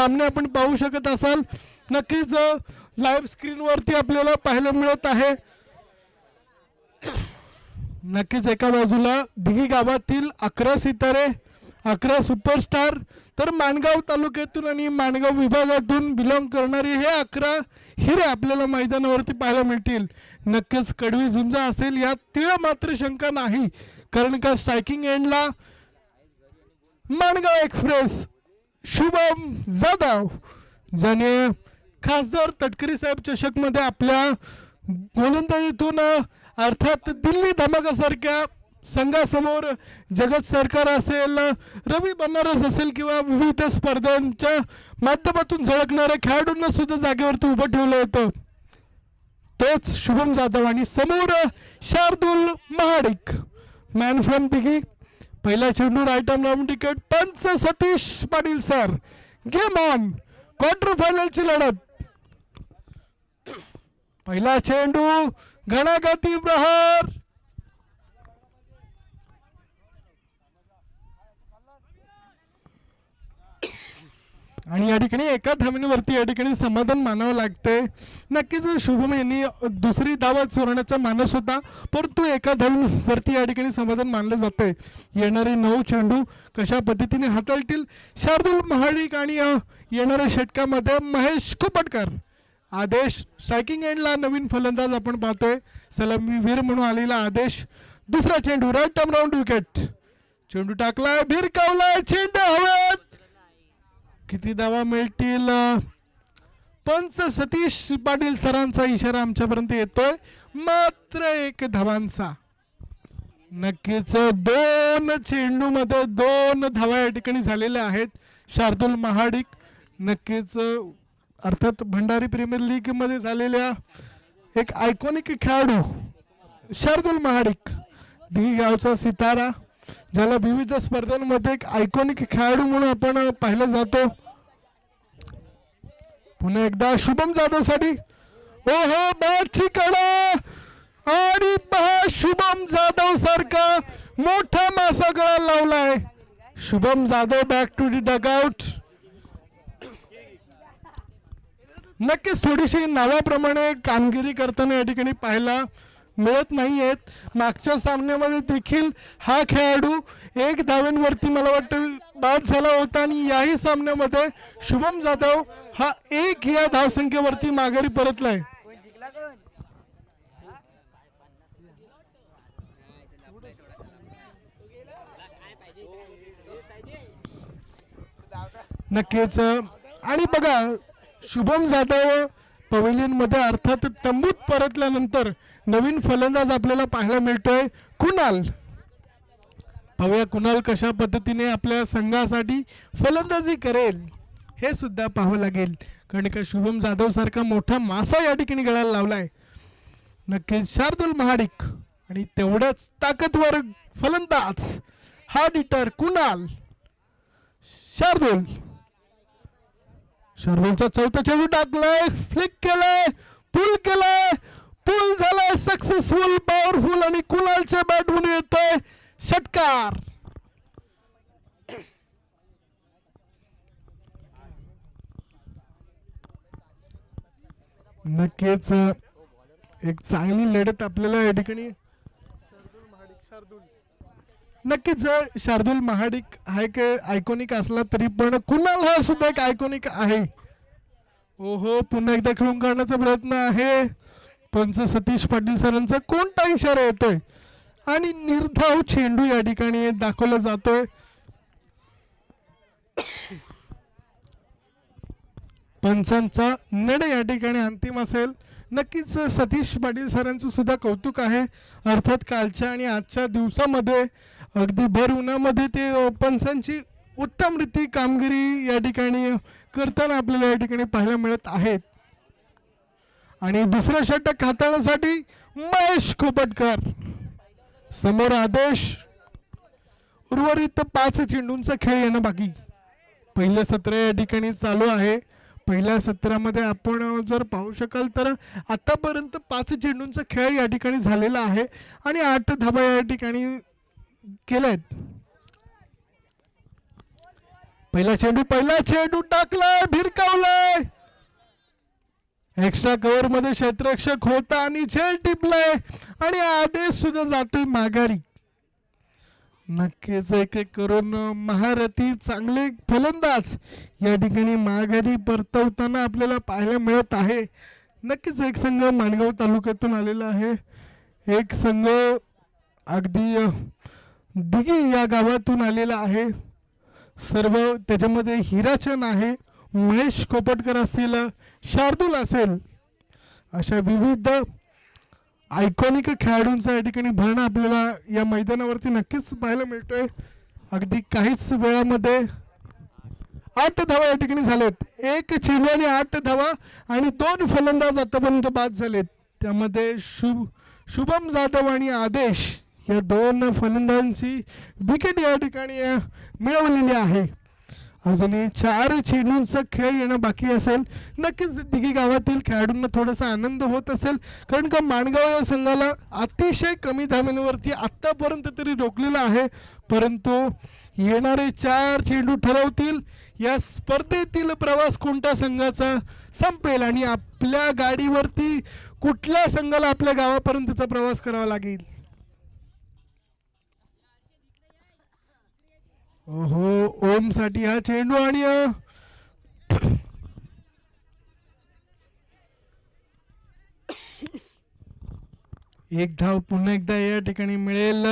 सामने आपण पाहू शकत असाल. नक्कीच लाईव्ह स्क्रीनवरती आपल्याला पाहायला मिळत आहे. नक्कीच एका बाजूला दिघी गावातील 11 सितारे 11 सुपरस्टार तर माणगाव तालुक्यातून आणि माणगाव विभागातून बिलॉंग करणारे हे 11 हिरे आपल्याला मैदानावरती पाहायला मिळतील. नक्कीच कडवी झुंज असेल यात तीळ मात्र शंका नाही, कारण का स्ट्रायकिंग एंडला माणगाव एक्सप्रेस शुभम जाधव ज्याने खासदार तटकरी साहेब चषक मध्ये आपल्या गोलंदाजीतून अर्थात दिल्ली धमाकासारख्या संघासमोर जगत सरकार असेल, रवी बनारस असेल किंवा विविध स्पर्धांच्या माध्यमातून झळकणाऱ्या खेळाडूंना सुद्धा जागेवरती उभं ठेवलं होतं. तोच शुभम जाधव आणि समोर शार्दुल महाडिक मॅन फ्रॉम दिघी. पहिला चेंडू राईट आर्म राऊंड विकेट. पंच Satish Patil sir. Game on. Quarter फायनलची लढत. पहिला चेंडू घणाघाती प्रहार. आणि या ठिकाणी एका धावेवरती या ठिकाणी समाधान मानावं लागते. नक्कीच शुभम यांनी दुसरी धाव चोरण्याचा मानस होता, परंतु एका धावेवरती या ठिकाणी समाधान मानलं जाते. येणारे 9 चेंडू कशा पद्धतीने हाताळतील शार्दुल महाडिक आणि येणाऱ्या षटकामध्ये महेश कोपटकर. आदेश स्ट्रायकिंग एंडला नवीन फलंदाज आपण पाहतोय, सलामीवीर म्हणून आलेला आदेश. दुसरा चेंडू राईट आर्म राऊंड विकेट. चेंडू टाकलाय, भिरकावलाय, चेंडू हवेत. किती धावा मिळतील? पंच सतीश पाटील सरांचा इशारा आमच्यापर्यंत येतोय, मात्र 1 धावांचा. नक्कीच 2 चेंडू मध्ये 2 धावा या ठिकाणी झालेल्या आहेत. शार्दुल महाडिक नक्कीच अर्थात भंडारी प्रीमियर लीग मध्ये झालेल्या एक आयकॉनिक खेळाडू शार्दुल महाडिक, दिघी गावचा सितारा, ज्याला विविध स्पर्धांमध्ये एक आयकॉनिक खेळाडू म्हणून आपण पाहिलं जातो. पुन्हा एकदा शुभम जाधव साठी. ओहो, बॅटची कडा आणि पहा शुभम जाधव सारखा मोठा मासा गळा लावलाय. Shubham Jadhav back to the dugout. नक्कीच थोडीशी नावाप्रमाणे कामगिरी करताना या ठिकाणी पाहायला मिळत नाहीयेत. मागच्या सामन्यामध्ये देखील हा खेळाडू 1 धावेवरती मला वाटतं बाद झाला होता आणि याही सामन्यामध्ये शुभम जाधव हा 1 या धावसंख्येवरती माघारी परतलाय. नक्कीच. आणि बघा शुभम जाधव पवेलियन मध्ये अर्थात तंबूत परतल्यानंतर नवीन फलंदाज आपल्याला पाहायला मिळतोय कुणाल. पाहूया कुणाल कशा पद्धतीने आपल्या संघासाठी फलंदाजी करेल हे सुद्धा पाहावं लागेल, कारण का शुभम जाधव सारखा मोठा मासा या ठिकाणी गळायला लावलाय. नक्कीच शार्दुल महाडिक आणि तेवढाच ताकदवर फलंदाज हा डिटर कुणाल. शार्दुलचा चौथा चेंडू टाकलाय, फ्लिक केलाय, पुल केलाय, पुल झालाय सक्सेसफुल, पॉवरफुल आणि कुणालच्या बॅटवरून येतोय षटकार. नक्कीच एक चांगली लढत आपल्याला या ठिकाणी नक्कीच शार्दुल महाडिक हा एक आयकॉनिक असला तरी पण कुणाल हा सुद्धा एक आयकॉनिक आहे. ओहो, पुन्हा एकदा खेळून काढण्याचा प्रयत्न आहे. पंच सतीश पाटील सरांचा कोणता इशारा येतोय आणि निर्धाव चेंडू या ठिकाणी दाखवला जातोय. पंचांचा निर्णय या ठिकाणी अंतिम असेल. नक्कीच सतीश पाटील सरांचं सुद्धा कौतुक आहे. अर्थात कालच्या आणि आजच्या दिवसामध्ये अगदी भर उन्हामध्ये ते पंचांची उत्तम रीती कामगिरी या ठिकाणी करताना आपल्याला या ठिकाणी पाहायला मिळत आहेत. आणि दुसरा षटक हाताळण्यासाठी महेश कोपटकर. समोर आदेश. उर्वरित 5 चेंडूंचा खेळ येणं बाकी. पहिलं सत्र या ठिकाणी चालू आहे. पहिल्या सत्रामध्ये आपण जर पाहू शकाल तर आतापर्यंत 5 चेंडूंचा खेळ या ठिकाणी झालेला आहे आणि 8 धावा या ठिकाणी केल्यात. पहिला चेंडू टाकलाय, भिरकावलाय. एक्स्ट्रा कव्हर मध्ये क्षेत्ररक्षक होता आणि झेल टिपलाय आणि आदेश सुद्धा जातोय माघारी. नक्कीच एक एक करून महारथी चांगले फलंदाज या ठिकाणी माघारी परतवताना आपल्याला पाहायला मिळत आहे. नक्कीच एक संघ माणगाव तालुक्यातून आलेला आहे, एक संघ अगदी दिघी या गावातून आलेला आहे. सर्व त्याच्यामध्ये हिराचंद आहे, महेश कोपटकर असतील, शार्दूल असेल, अशा विविध आयकॉनिक खेळाडूंचा या ठिकाणी भरणा आपल्याला या मैदानावरती नक्कीच पाहायला मिळतोय. अगदी काहीच वेळामध्ये 8 धावा या ठिकाणी झालेत. 1 चेंडू आणि 8 धावा आणि 2 फलंदाज आतापर्यंत बाद झालेत. त्यामध्ये शुभम जाधव आणि आदेश या 2 फलंदाजांची विकेट या ठिकाणी मिळवलेली आहे. अजूनही 4 चेंडूंचा खेळ येणं बाकी असेल. नक्कीच दिघी गावातील खेळाडूंना थोडासा आनंद होत असेल, कारण का माणगाव या संघाला अतिशय कमी धाव्यांवरती आत्तापर्यंत तरी रोखलेलं आहे. परंतु येणारे 4 चेंडू ठरवतील या स्पर्धेतील प्रवास कोणत्या संघाचा संपेल आणि आपल्या गाडीवरती कुठल्या संघाला आपल्या गावापर्यंतचा प्रवास करावा लागेल. ओहो, ओम साठी हा चेंडू आणि एक धाव पुन्हा एकदा या ठिकाणी मिळेल.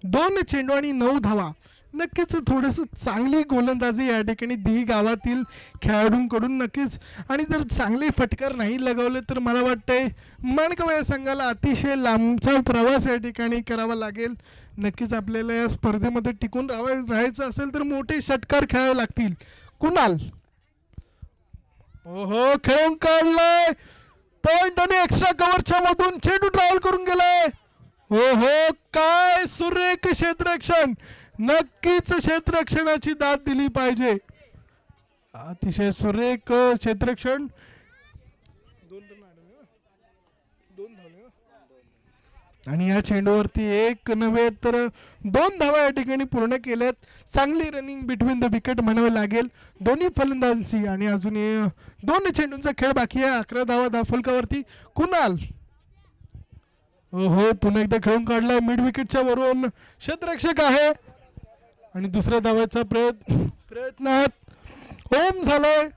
2 चेंडू आणि 9 धावा. नक्कीच थोडस चांगली गोलंदाजी या ठिकाणी दिघी गावातील खेळाडूंकडून नक्कीच, आणि जर चांगले फटकार नाही लगावले तर मला वाटतंय माणगाव या संघाला अतिशय लांबचा प्रवास या ठिकाणी करावा लागेल. नक्कीच आपल्याला या स्पर्धेमध्ये टिकून राहायचं असेल तर मोठे षटकार खेळावे लागतील. कुणाल, ओहो, खेळून काढलाय पॉइंट आणि एक्स्ट्रा कव्हरच्या मधून चेंडू ट्रॅव्हल करून गेलाय. ओहो, काय सुरेख क्षेत्ररक्षण. नक्कीच क्षेत्ररक्षणाची दाद दिली पाहिजे. अतिशय सुरेख क्षेत्ररक्षण. आणि या चेंडूवरती 1 नव्हे तर 2 धावा या ठिकाणी पूर्ण केल्यात. चांगली रनिंग बिटवीन द विकेट म्हणावे लागेल दोन्ही फलंदाजांची. आणि अजून 2 चेंडूंचा खेळ बाकी आहे. 11 धावा धावफलकावरती. कुणाल, हो, पुन्हा एकदा खेळून काढलाय मिड विकेटच्या वरून. क्षेत्ररक्षक आहे आणि दुसऱ्या धावाचा प्रयत्नात ओम झालाय.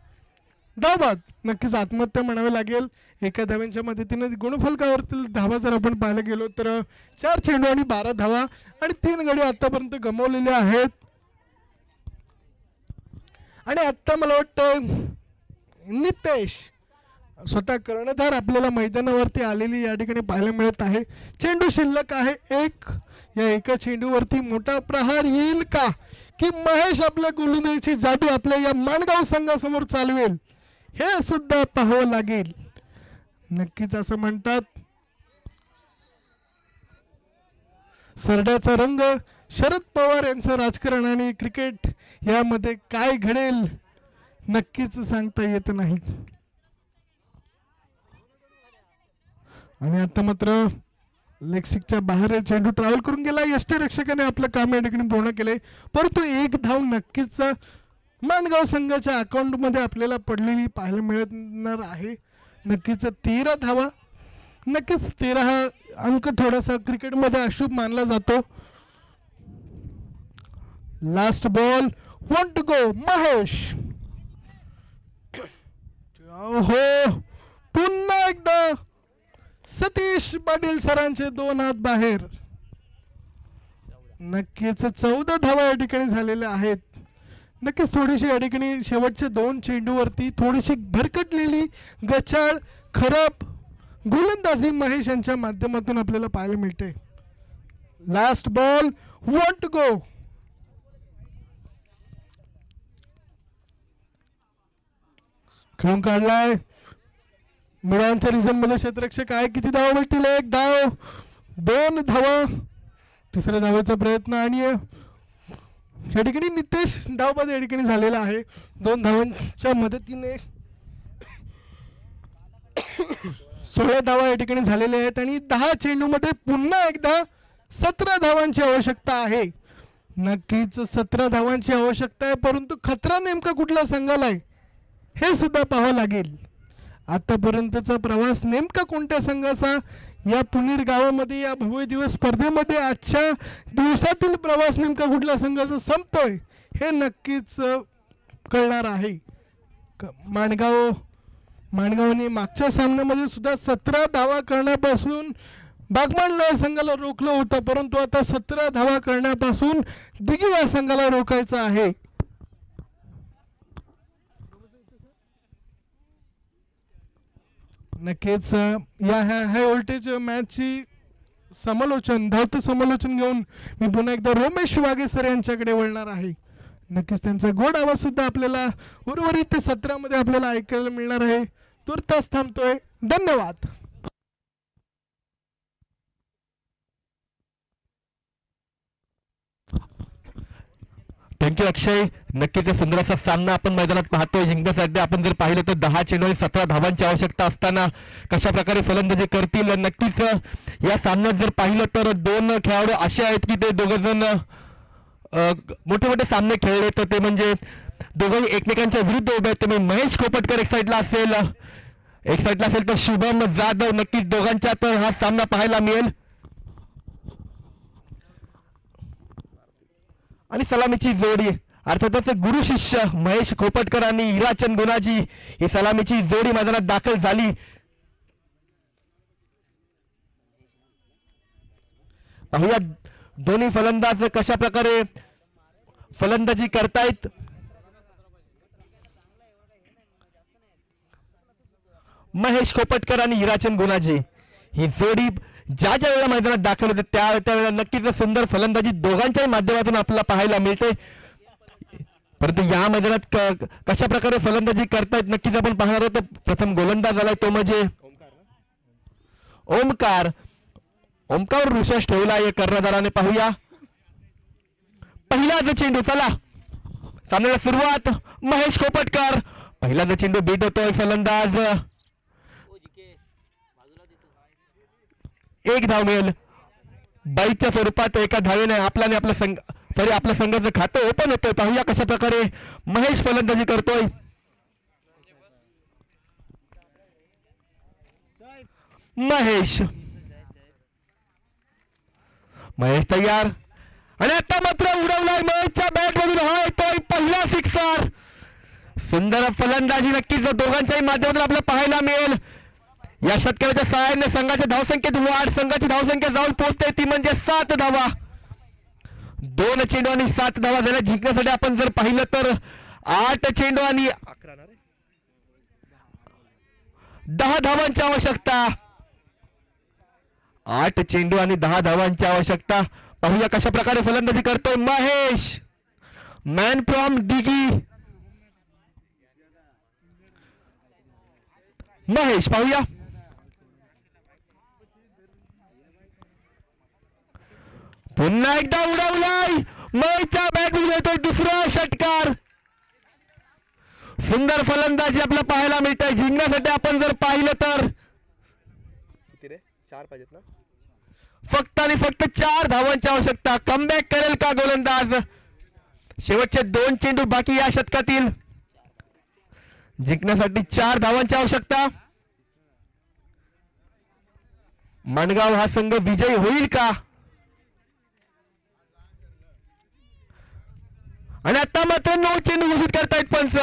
धावबाद. नक्कीच आत्महत्या म्हणावे लागेल. एका धाव्यांच्या मदतीने गुणफलकावरतील धावा जर आपण पाहायला गेलो तर 4 चेंडू आणि 12 धावा आणि 3 गडी आतापर्यंत गमावलेले आहेत. आणि आता मला वाटतं नितेश स्वतः कर्णधार आपल्याला मैदानावरती आलेली या ठिकाणी पाहायला मिळत आहे. चेंडू शिल्लक आहे 1. या एका चेंडूवरती मोठा प्रहार येईल का, की महेश आपल्या गोलंदाजीची जादू आपल्या या माणगाव संघासमोर चालवेल, हे सुद्धा पाहावं लागेल. नक्कीच असं म्हणतात सरड्याचा रंग. शरद पवार यांचं राजकारण आणि क्रिकेट यामध्ये काय घडेल नक्कीच सांगता येत नाही. आणि आता मात्र लेगसिकच्या बाहेर चेंडू ट्रॅव्हल करून गेला. यष्टीरक्षकाने आपलं काम या ठिकाणी पूर्ण केले, परंतु 1 धाव नक्कीच माणगाव संघाच्या अकाउंट मध्ये आपल्याला पडलेली पाहायला मिळणार आहे. नक्कीच 13 धावा. नक्कीच 13 हा अंक थोडासा क्रिकेटमध्ये अशुभ मानला जातो. Last ball, want to go Mahesh. हो, पुन्हा एकदा सतीश पाटील सरांचे 2 हात बाहेर. नक्कीच 14 धावा या ठिकाणी झालेल्या आहेत. नक्कीच थोडीशी या ठिकाणी शेवटच्या 2 चेंडूवरती थोडीशी भरकटलेली गचाळ खराब गोलंदाजी महेश यांच्या माध्यमातून आपल्याला पाहायला मिळते. Last ball, want to go. खेळून काढलाय. मिळांच्या रिझन मध्ये क्षेत्ररक्षक आहे. किती धावा भेटतील? 1 धाव, 2 धावा. तिसऱ्या धावेचा प्रयत्न आणि या ठिकाणी नितेश धावबाद या ठिकाणी झालेला आहे. 2 धावांच्या मदतीने 16 धावा या ठिकाणी झालेल्या आहेत आणि 10 चेंडू मध्ये पुन्हा एकदा 17 धावांची आवश्यकता आहे. नक्कीच 17 धावांची आवश्यकता आहे, परंतु खतरा नेमका कुठल्या संघाला आहे हे सुद्धा पाहावं लागेल. आतापर्यंतचा प्रवास नेमका कोणत्या संघाचा या पुणेर गावामध्ये या भव्य दिवस स्पर्धेमध्ये आजच्या दिवसातील प्रवास नेमका कुठल्या संघाचा संपतोय हे नक्कीच कळणार आहे. माणगावने मागच्या सामन्यामध्ये सुद्धा 17 धावा करण्यापासून बागमाण या संघाला रोखलं होतं, परंतु आता 17 धावा करण्यापासून दिघी या संघाला रोखायचं आहे. नक्कीच हाय व्होल्टेज मॅचची धावतं समालोचन घेऊन मी पुन्हा एकदा रोमेश वाघे सर यांच्याकडे वळणार आहे. नक्कीच त्यांचा गोड आवाज सुद्धा आपल्याला उर्वरित 17 मध्ये आपल्याला ऐकायला मिळणार आहे. तुर्तास थांबतोय. धन्यवाद. थँक्यू अक्षय. नक्कीच सुंदर असा सामना आपण मैदानात पाहतोय. जिंकण्यासाठी आपण जर पाहिलं तर 10 चेंडू आणि 17 धावांची आवश्यकता असताना कशा प्रकारे फलंदाजी करतील. नक्कीच या सामन्यात जर पाहिलं तर दोन खेळाडू असे आहेत की ते दोघं जण मोठे मोठे सामने खेळले, तर ते म्हणजे दोघंही एकमेकांच्या विरुद्ध उभे आहेत. तुम्ही महेश कोपटकर एक साईडला असेल तर शुभम जाधव. नक्कीच दोघांच्यात हा सामना पाहायला मिळेल. आणि सलामीची जोडी अर्थातच गुरु शिष्य महेश खोपटकर आणि हिराचंद गुणाजी ही सलामीची जोडी मैदानात दाखल झाली. पाहूया दोन्ही फलंदाज कशा प्रकारे फलंदाजी करतायत. महेश खोपटकर आणि हिराचंद गुणाजी ही जोडी ज्या ज्या वेळेला मैदानात दाखल होते त्यावेळेला नक्कीच सुंदर फलंदाजी दोघांच्याही माध्यमातून आपल्याला पाहायला मिळते. परंतु या मैदानात कशा प्रकारे फलंदाजी करतायत नक्कीच आपण पाहणार आहोत. प्रथम गोलंदाज आलाय तो म्हणजे ओमकार. ओमकारवर विश्वास ठेवला आहे कर्णधाराने. पाहूया पहिलाच चेंडू. चला सामन्याला सुरुवात. महेश खोपटकर पहिलाच चेंडू बीट होतोय. फलंदाज एक धाव मिळेल. बाईच्या स्वरूपात एका धावेने आपल्या संघाचं खातं ओपन होतंय. पाहूया कशा प्रकारे महेश फलंदाजी करतोय. महेश तयार आणि आता मात्र उडवलाय महेशच्या बॅट मधून. हा येतोय पहिला सिक्सर. सुंदर फलंदाजी नक्कीच दोघांच्याही माध्यमातून आपल्याला पाहायला मिळेल. या षटकाराच्या सहाय्याने संघाच्या धावसंख्येत वाढ. संघाची धावसंख्या जाऊन पोहोचते ती म्हणजे 7 धावा. 2 चेंडू आणि 7 धावा झाल्या. जिंकण्यासाठी आपण जर पाहिलं तर 8 चेंडू आणि 10 धावांची आवश्यकता. 8 चेंडू आणि 10 धावांची आवश्यकता. पाहूया कशा प्रकारे फलंदाजी करतोय महेश. Man from Dighi Mahesh. पाहूया पुन्हा एकदा उडवलाय. महेशच्या बॅट येतोय दुसरा षटकार. सुंदर फलंदाजी आपल्याला पाहायला मिळते. जिंकण्यासाठी आपण जर पाहिलं तर 4 पाहिजेत ना. फक्त आणि फक्त 4 धावांची आवश्यकता. कमबॅक करेल का गोलंदाज. शेवटचे 2 चेंडू बाकी या षटकातील. जिंकण्यासाठी 4 धावांची आवश्यकता. माणगाव हा संघ विजयी होईल का. आणि आता मात्र 9 चेंडू घोषित करतायत पंच.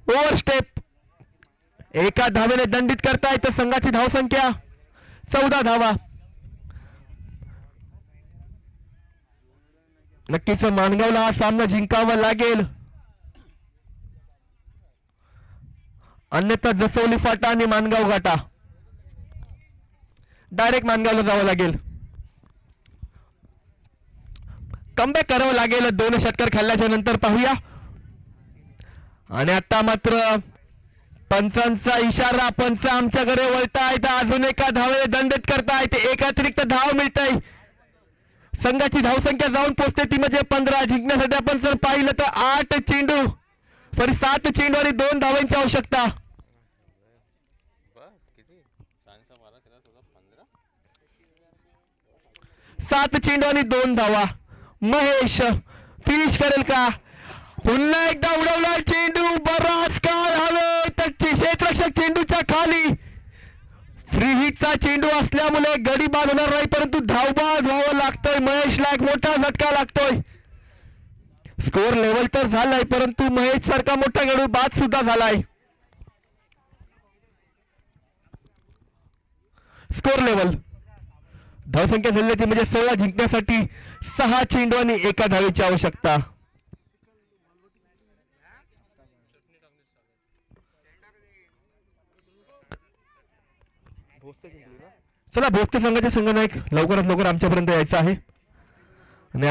ओव्हरस्टेप एका धावेने दंडित करतायत. संघाची धावसंख्या 14 धावा. नक्कीच माणगावला हा सामना जिंकावा लागेल. अन्यथा जसोली फाटा आणि माणगाव घाटा. डायरेक्ट माणगावला जावं लागेल. कमबॅक करावं लागेल 2 षटकार खेळल्याच्या नंतर. पाहूया आणि आता मात्र पंचांचा इशारा. पंच आमच्याकडे वळतायत. अजून एका धावेने दंडित करतायत. एक अतिरिक्त धाव मिळतंय. संघाची धावसंख्या जाऊन पोहोचते ती म्हणजे 15. जिंकण्यासाठी आपण जर पाहिलं तर 7 चेंडू आणि 2 धावांची आवश्यकता. 7 चेंडू आणि 2 धावा. महेश फिनिश करेल का? पुन्हा एकदा उडवला चेंडू, बराच काळ हवे तर क्षेत्ररक्षक चेंडूच्या खाली. फ्री हिटचा चेंडू असल्यामुळे गडी बाद होणार नाही, परंतु धावबाद व्हावं लागतोय. महेशला एक मोठा झटका लागतोय. स्कोर लेवल तर झालाय, परंतु महेश सारखा मोठा खेळाडू बाद सुद्धा झालाय. स्कोर लेवल धावसंख्या झाली ती म्हणजे 16 जिंकण्यासाठी 6 चेंडू आणि 1 धावेची आवश्यकता. चला भोसले संघाचे संघनायक लवकरात लवकर आमच्यापर्यंत यायचं आहे आणि